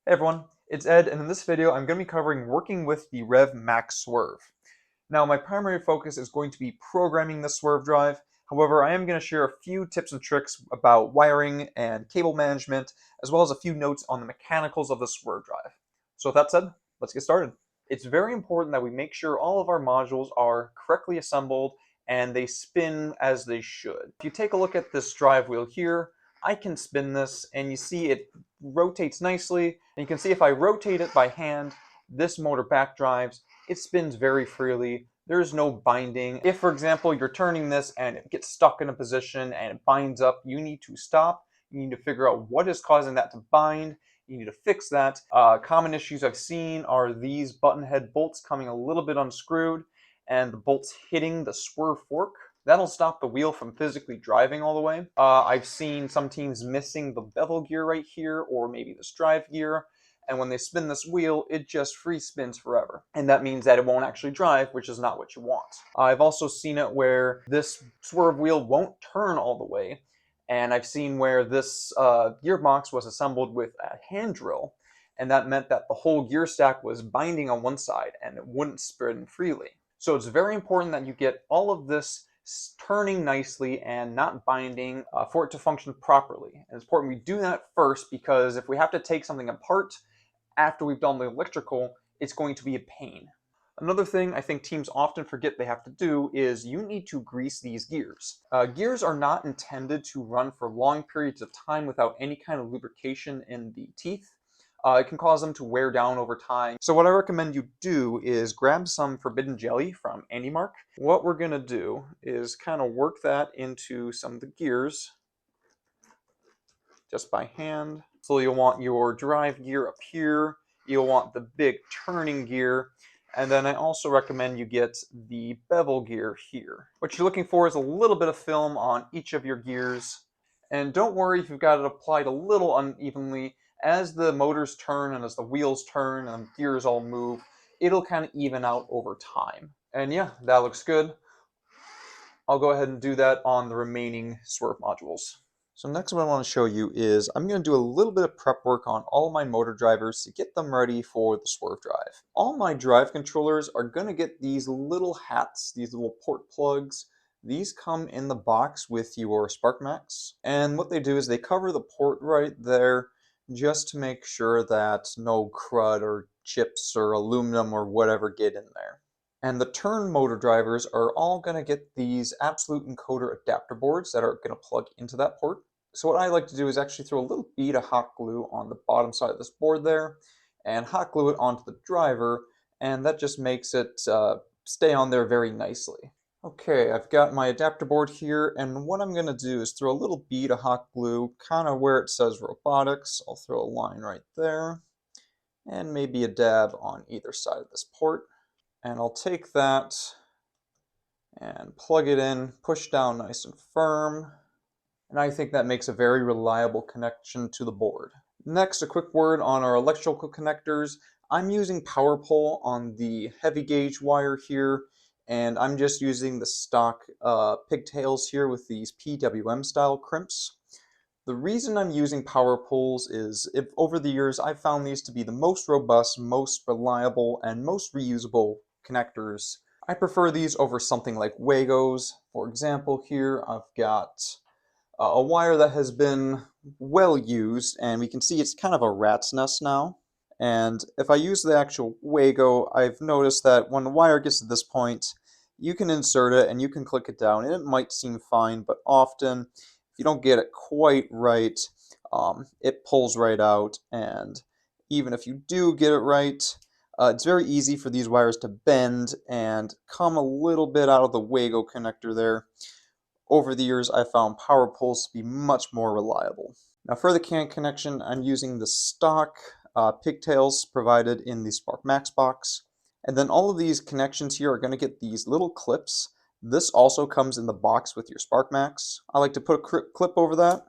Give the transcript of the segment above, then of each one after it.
Hey everyone, it's Ed, and in this video I'm going to be covering working with the Max Swerve. Now my primary focus is going to be programming the Swerve drive. However, I am going to share a few tips and tricks about wiring and cable management, as well as a few notes on the mechanicals of the Swerve drive. So with that said, let's get started. It's very important that we make sure all of our modules are correctly assembled and they spin as they should. If you take a look at this drive wheel here, I can spin this and you see it rotates nicely. And you can see if I rotate it by hand, this motor back drives, it spins very freely. There's no binding. If, for example, you're turning this and it gets stuck in a position and it binds up, you need to stop. You need to figure out what is causing that to bind. You need to fix that. Common issues I've seen are these button head bolts coming a little bit unscrewed and the bolts hitting the swerve fork. That'll stop the wheel from physically driving all the way. I've seen some teams missing the bevel gear right here, or maybe this drive gear, and when they spin this wheel, it just free spins forever. And that means that it won't actually drive, which is not what you want. I've also seen it where this swerve wheel won't turn all the way, and I've seen where this gearbox was assembled with a hand drill, and that meant that the whole gear stack was binding on one side and it wouldn't spin freely. So it's very important that you get all of this turning nicely and not binding for it to function properly. And it's important we do that first, because if we have to take something apart after we've done the electrical, it's going to be a pain. Another thing I think teams often forget they have to do is you need to grease these gears. Gears are not intended to run for long periods of time without any kind of lubrication in the teeth. It can cause them to wear down over time. So what I recommend you do is grab some forbidden jelly from Mark. What we're going to do is kind of work that into some of the gears just by hand. So you'll want your drive gear up here. You'll want the big turning gear. And then I also recommend you get the bevel gear here. What you're looking for is a little bit of film on each of your gears. And don't worry if you've got it applied a little unevenly. As the motors turn and as the wheels turn and the gears all move, it'll kind of even out over time. And yeah, that looks good. I'll go ahead and do that on the remaining Swerve modules. So next what I want to show you is I'm going to do a little bit of prep work on all my motor drivers to get them ready for the Swerve drive. All my drive controllers are going to get these little hats, these little port plugs. These come in the box with your SparkMax, and what they do is they cover the port right there just to make sure that no crud or chips or aluminum or whatever get in there. And the turn motor drivers are all going to get these absolute encoder adapter boards that are going to plug into that port. So what I like to do is actually throw a little bead of hot glue on the bottom side of this board there and hot glue it onto the driver, and that just makes it stay on there very nicely. Okay, I've got my adapter board here, and what I'm going to do is throw a little bead of hot glue kind of where it says robotics. I'll throw a line right there, and maybe a dab on either side of this port. And I'll take that and plug it in, push down nice and firm, and I think that makes a very reliable connection to the board. Next, a quick word on our electrical connectors. I'm using power pole on the heavy gauge wire here, and I'm just using the stock pigtails here with these PWM style crimps. The reason I'm using power poles is over the years I've found these to be the most robust, most reliable, and most reusable connectors. I prefer these over something like Wagos. For example, here I've got a wire that has been well used, and we can see it's kind of a rat's nest now. And if I use the actual Wago, I've noticed that when the wire gets to this point, you can insert it and you can click it down, and it might seem fine, but often, if you don't get it quite right, it pulls right out. And even if you do get it right, it's very easy for these wires to bend and come a little bit out of the Wago connector there. Over the years, I found power poles to be much more reliable. Now for the can connection, I'm using the stock pigtails provided in the SparkMax box. And then all of these connections here are going to get these little clips. This also comes in the box with your SparkMax. I like to put a clip over that,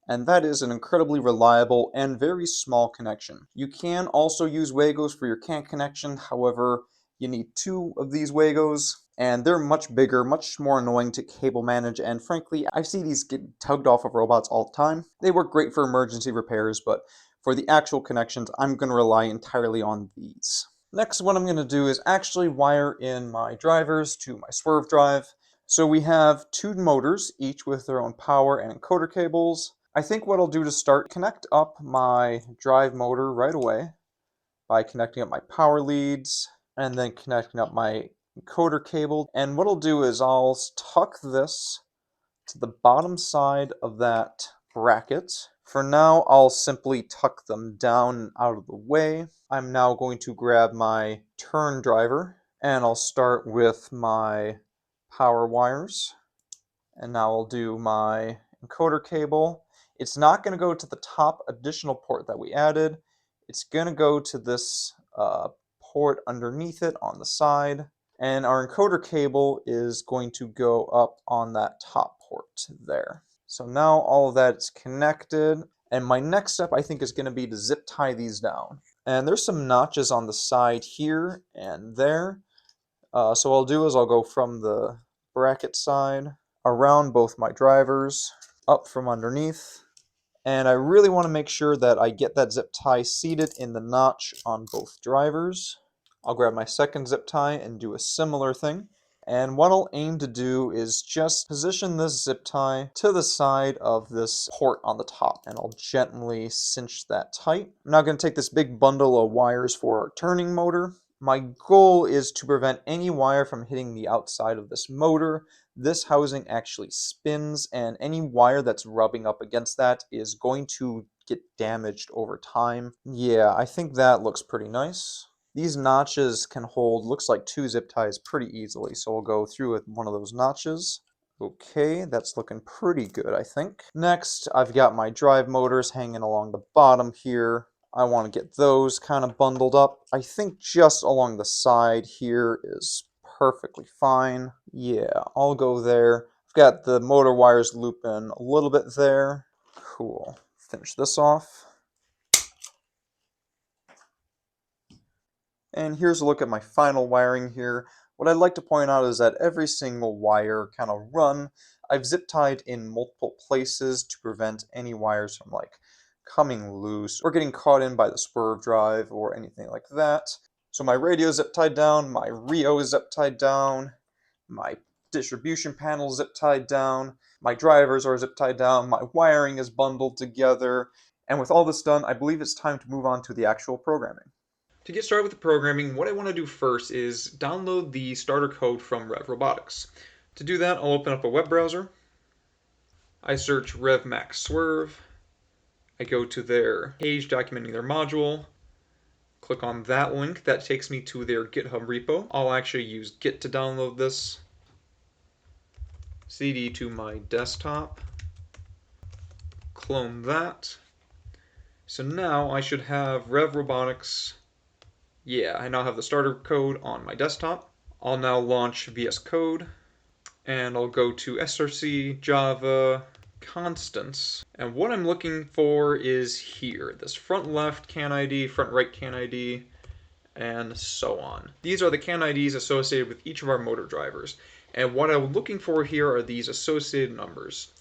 and that is an incredibly reliable and very small connection. You can also use Wagos for your can connection, however, you need 2 of these Wagos, and they're much bigger, much more annoying to cable manage, and frankly, I see these get tugged off of robots all the time. They work great for emergency repairs, but For the actual connections, I'm going to rely entirely on these. Next, what I'm going to do is actually wire in my drivers to my Swerve drive. So we have two motors, each with their own power and encoder cables. I think what I'll do to start, connect up my drive motor right away by connecting up my power leads and then connecting up my encoder cable. And what I'll do is I'll tuck this to the bottom side of that bracket. For now, I'll simply tuck them down and out of the way. I'm now going to grab my turn driver and I'll start with my power wires. And now I'll do my encoder cable. It's not going to go to the top additional port that we added. It's going to go to this port underneath it on the side. And our encoder cable is going to go up on that top port there. So now all of that is connected. And my next step, I think, is going to be to zip tie these down. And there's some notches on the side here and there. So what I'll do is I'll go from the bracket side, around both my drivers, up from underneath. And I really want to make sure that I get that zip tie seated in the notch on both drivers. I'll grab my second zip tie and do a similar thing. And what I'll aim to do is just position this zip tie to the side of this port on the top, and I'll gently cinch that tight. I'm now going to take this big bundle of wires for our turning motor. My goal is to prevent any wire from hitting the outside of this motor. This housing actually spins, and any wire that's rubbing up against that is going to get damaged over time. Yeah, I think that looks pretty nice. These notches can hold, looks like 2 zip ties pretty easily, so we'll go through with one of those notches. Okay, that's looking pretty good, I think. Next, I've got my drive motors hanging along the bottom here. I want to get those kind of bundled up. I think just along the side here is perfectly fine. Yeah, I'll go there. I've got the motor wires looping a little bit there. Cool. Finish this off. And here's a look at my final wiring here. What I'd like to point out is that every single wire kind of run, I've zip tied in multiple places to prevent any wires from like coming loose or getting caught in by the Swerve drive or anything like that. So my radio is zip tied down, my Rio is zip tied down, my distribution panel is zip tied down, my drivers are zip tied down, my wiring is bundled together. And with all this done, I believe it's time to move on to the actual programming. To get started with the programming, what I want to do first is download the starter code from Rev Robotics. To do that, I'll open up a web browser. I search Rev Max Swerve. I go to their page documenting their module. Click on that link. That takes me to their GitHub repo. I'll actually use Git to download this. CD to my desktop. Clone that. So now I should have Rev Robotics. Yeah, I now have the starter code on my desktop. I'll now launch VS Code, and I'll go to FRC, Java, constants. And what I'm looking for is here, this front left CAN ID, front right CAN ID, and so on. These are the CAN IDs associated with each of our motor drivers. And what I'm looking for here are these associated numbers.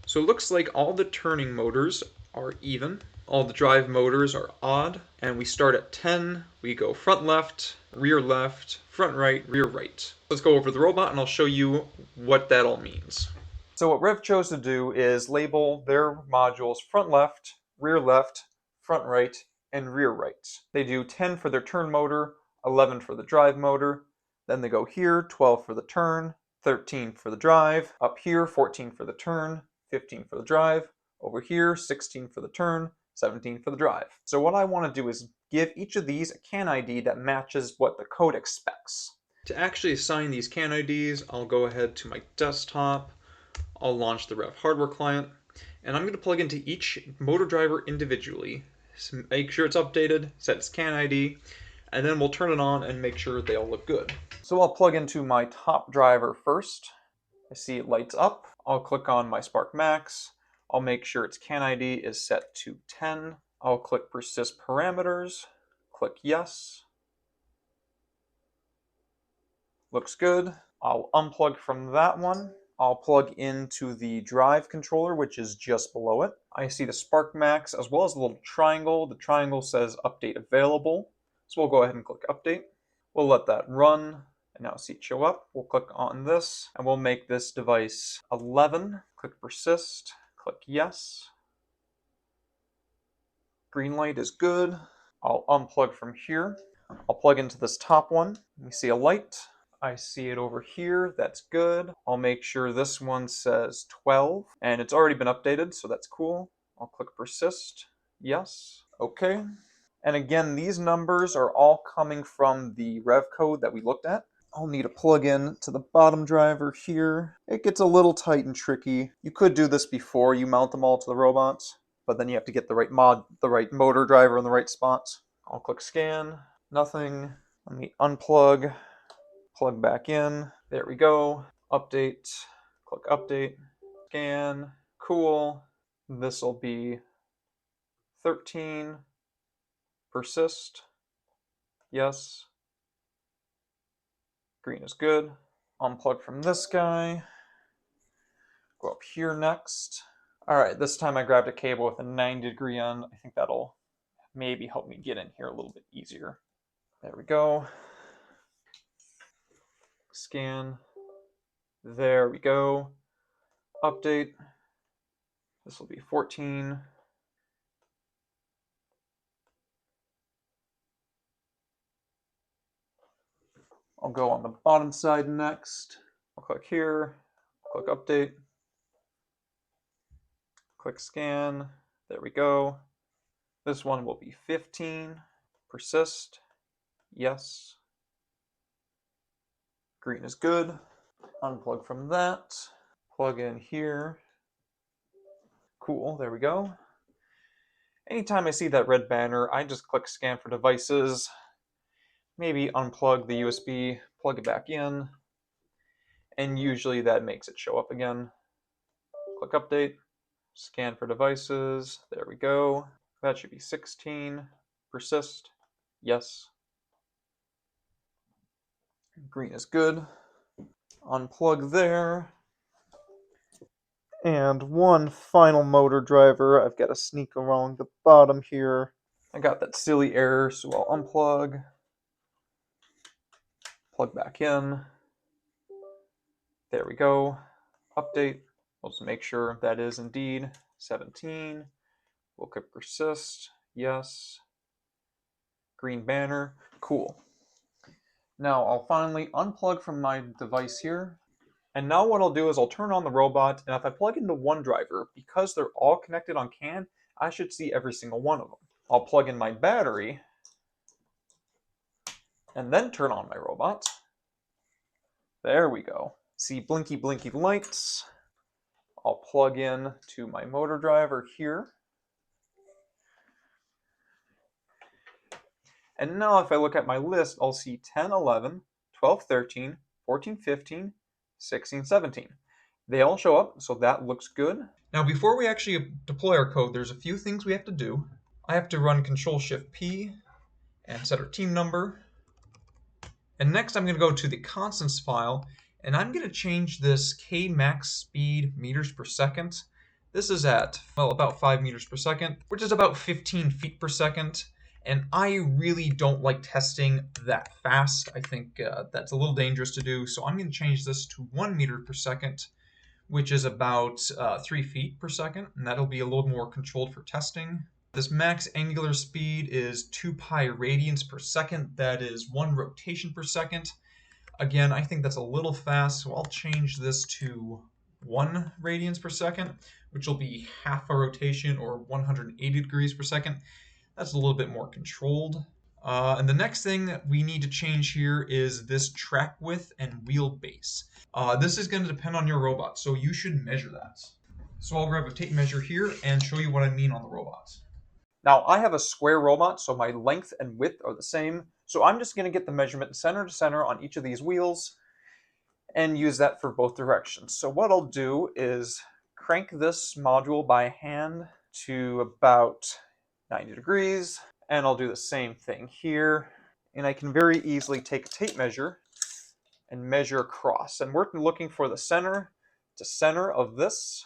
So it looks like all the turning motors are even. All the drive motors are odd, and we start at 10. We go front left, front right, rear right. Let's go over the robot and I'll show you what that all means. So what Rev chose to do is label their modules front left, front right, and rear right. They do 10 for their turn motor, 11 for the drive motor, then they go here, 12 for the turn, 13 for the drive, up here, 14 for the turn, 15 for the drive, over here, 16 for the turn, 17 for the drive. So what I want to do is give each of these a CAN ID that matches what the code expects. To actually assign these CAN IDs, I'll go ahead to my desktop, I'll launch the Rev hardware client, and I'm going to plug into each motor driver individually, so make sure it's updated, set its CAN ID, and then we'll turn it on and make sure they all look good. So I'll plug into my top driver first. I see it lights up. I'll click on my Spark Max. I'll make sure its CAN ID is set to 10. I'll click Persist Parameters, click Yes. Looks good. I'll unplug from that one. I'll plug into the drive controller, which is just below it. I see the spark max as well as the little triangle. The triangle says update available. So we'll go ahead and click update. We'll let that run and now see it show up. We'll click on this and we'll make this device 11. Click persist, click yes. Green light is good. I'll unplug from here. I'll plug into this top one. We see a light. I see it over here. That's good. I'll make sure this one says 12 and it's already been updated, so that's cool. I'll click persist. Yes. Okay. And again, these numbers are all coming from the rev code that we looked at. I'll need a plug-in to the bottom driver here. It gets a little tight and tricky. You could do this before you mount them all to the robots, but then you have to get the right motor driver in the right spots. I'll click scan. Nothing. Let me unplug. Plug back in. There we go. Update. Click update. Scan. Cool. This will be 13. Persist. Yes. Green is good. Unplug from this guy. Go up here next. All right, this time I grabbed a cable with a 90-degree end. I think that'll maybe help me get in here a little bit easier. There we go. Scan. There we go. Update. This will be 14. I'll go on the bottom side next. I'll click here, click update, click scan. There we go. This one will be 15. Persist. Yes. Green is good. Unplug from that. Plug in here. Cool, there we go. Anytime I see that red banner, I just click scan for devices. Maybe unplug the USB, plug it back in, and usually that makes it show up again. Click update, scan for devices, there we go. That should be 16. Persist, yes. Green is good. Unplug there. And one final motor driver. I've got to sneak along the bottom here. I got that silly error, so I'll unplug. Plug back in. There we go. Update. We'll just make sure that is indeed 17. We'll click persist. Yes. Green banner. Cool. Now I'll finally unplug from my device here. And now what I'll do is I'll turn on the robot, and if I plug into one driver, because they're all connected on CAN, I should see every single one of them. I'll plug in my battery, and then turn on my robot. There we go. See blinky blinky lights. I'll plug in to my motor driver here. And now if I look at my list, I'll see 10, 11, 12, 13, 14, 15, 16, 17. They all show up, so that looks good. Now before we actually deploy our code, there's a few things we have to do. I have to run Control-Shift-P and set our team number. And next I'm going to go to the constants file, and I'm going to change this K max speed meters per second. This is at, well, about 5 meters per second, which is about 15 feet per second. And I really don't like testing that fast. I think that's a little dangerous to do. So I'm going to change this to 1 meter per second, which is about 3 feet per second. And that'll be a little more controlled for testing. This max angular speed is 2 pi radians per second. That is 1 rotation per second. Again, I think that's a little fast, so I'll change this to 1 radians per second, which will be half a rotation or 180 degrees per second. That's a little bit more controlled. And the next thing that we need to change here is this track width and wheelbase. This is going to depend on your robot, so you should measure that. So I'll grab a tape measure here and show you what I mean on the robot. Now I have a square robot, so my length and width are the same. So I'm just going to get the measurement center to center on each of these wheels and use that for both directions. So what I'll do is crank this module by hand to about 90 degrees, and I'll do the same thing here. And I can very easily take a tape measure and measure across. And we're looking for the center to center of this.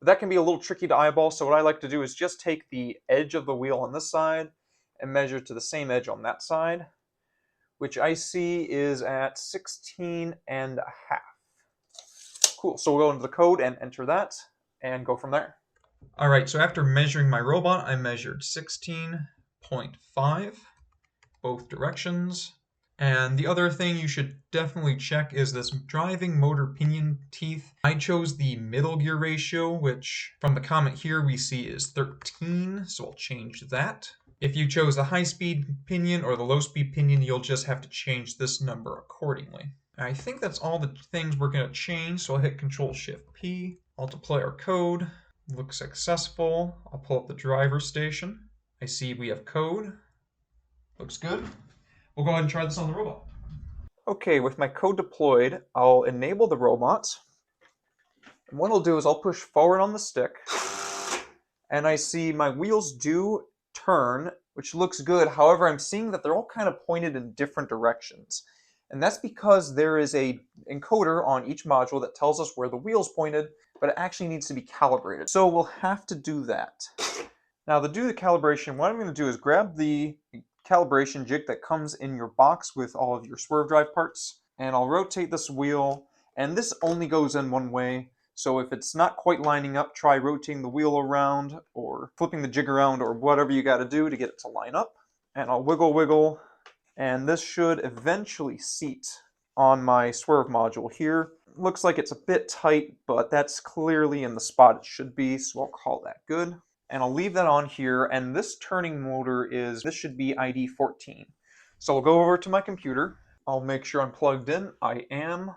But that can be a little tricky to eyeball, so what I like to do is just take the edge of the wheel on this side and measure to the same edge on that side, which I see is at 16 and a half. Cool, so we'll go into the code and enter that and go from there. All right, so after measuring my robot, I measured 16.5, both directions. And the other thing you should definitely check is this driving motor pinion teeth. I chose the middle gear ratio, which from the comment here we see is 13, so I'll change that. If you chose the high-speed pinion or the low-speed pinion, you'll just have to change this number accordingly. I think that's all the things we're going to change, so I'll hit Control-Shift-P. I'll deploy our code. Looks successful. I'll pull up the driver station. I see we have code. Looks good. We'll go ahead and try this on the robot. Okay, with my code deployed, I'll enable the robot. And what I'll do is I'll push forward on the stick, and I see my wheels do turn, which looks good. However, I'm seeing that they're all kind of pointed in different directions. And that's because there is a encoder on each module that tells us where the wheel's pointed, but it actually needs to be calibrated. So we'll have to do that. Now to do the calibration, what I'm going to do is grab the calibration jig that comes in your box with all of your swerve drive parts, and I'll rotate this wheel, and this only goes in one way, so if it's not quite lining up, try rotating the wheel around or flipping the jig around or whatever you got to do to get it to line up. And I'll wiggle, and this should eventually seat on my swerve module here. Looks like it's a bit tight, but that's clearly in the spot it should be, so I'll call that good. And I'll leave that on here, and this turning motor this should be ID 14. So I'll go over to my computer, I'll make sure I'm plugged in, I am.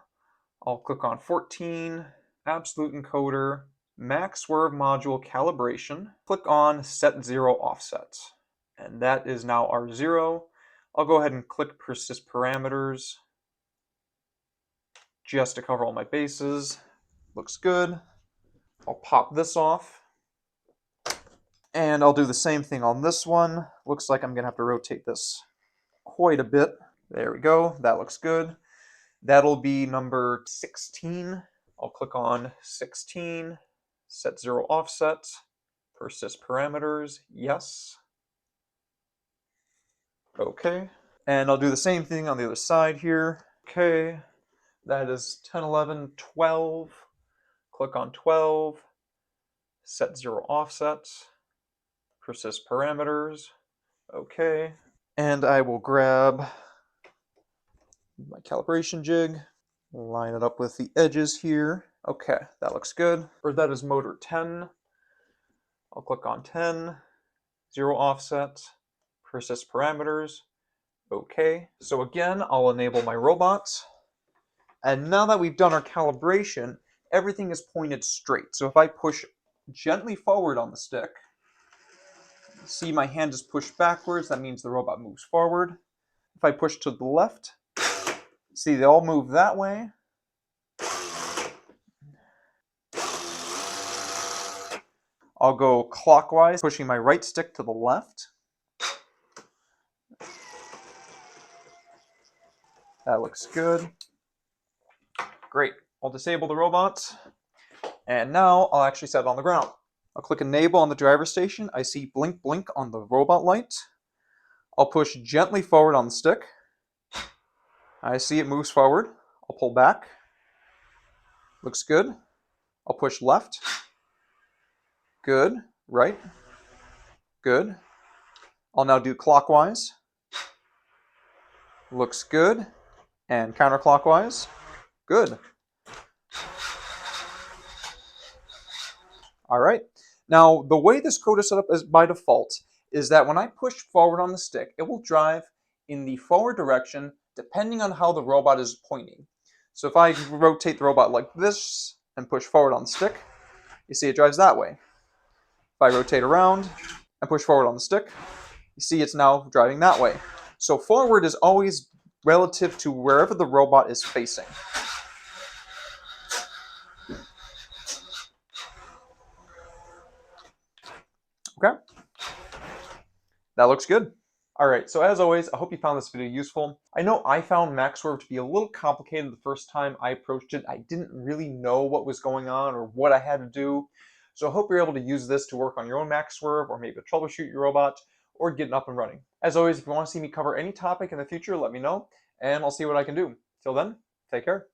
I'll click on 14, Absolute Encoder, Max Swerve Module Calibration, click on Set 0 Offset. And that is now R0. I'll go ahead and click Persist Parameters, just to cover all my bases. Looks good. I'll pop this off. And I'll do the same thing on this one. Looks like I'm going to have to rotate this quite a bit. There we go. That looks good. That'll be number 16. I'll click on 16, Set 0 Offset, Persist Parameters, yes. Okay. And I'll do the same thing on the other side here. Okay. That is 10, 11, 12. Click on 12, Set 0 Offset, Persist Parameters, okay. And I will grab my calibration jig, line it up with the edges here. Okay, that looks good. Or that is motor 10. I'll click on 10, 0 Offset, Persist Parameters, okay. So again, I'll enable my robot. And now that we've done our calibration, everything is pointed straight. So if I push gently forward on the stick, see my hand is pushed backwards, that means the robot moves forward. If I push to the left, see they all move that way. I'll go clockwise, pushing my right stick to the left. That looks good. Great. I'll disable the robot. And now I'll actually set it on the ground. I'll click Enable on the driver station. I see blink blink on the robot light. I'll push gently forward on the stick. I see it moves forward. I'll pull back. Looks good. I'll push left. Good. Right. Good. I'll now do clockwise. Looks good. And counterclockwise. Good. All right. Now, the way this code is set up by default is that when I push forward on the stick, it will drive in the forward direction depending on how the robot is pointing. So if I rotate the robot like this and push forward on the stick, you see it drives that way. If I rotate around and push forward on the stick, you see it's now driving that way. So forward is always relative to wherever the robot is facing. Okay, that looks good. All right, so as always, I hope you found this video useful. I know I found Max Swerve to be a little complicated the first time I approached it. I didn't really know what was going on or what I had to do. So I hope you're able to use this to work on your own Max Swerve, or maybe troubleshoot your robot, or get it up and running. As always, if you want to see me cover any topic in the future, let me know, and I'll see what I can do. Till then, take care.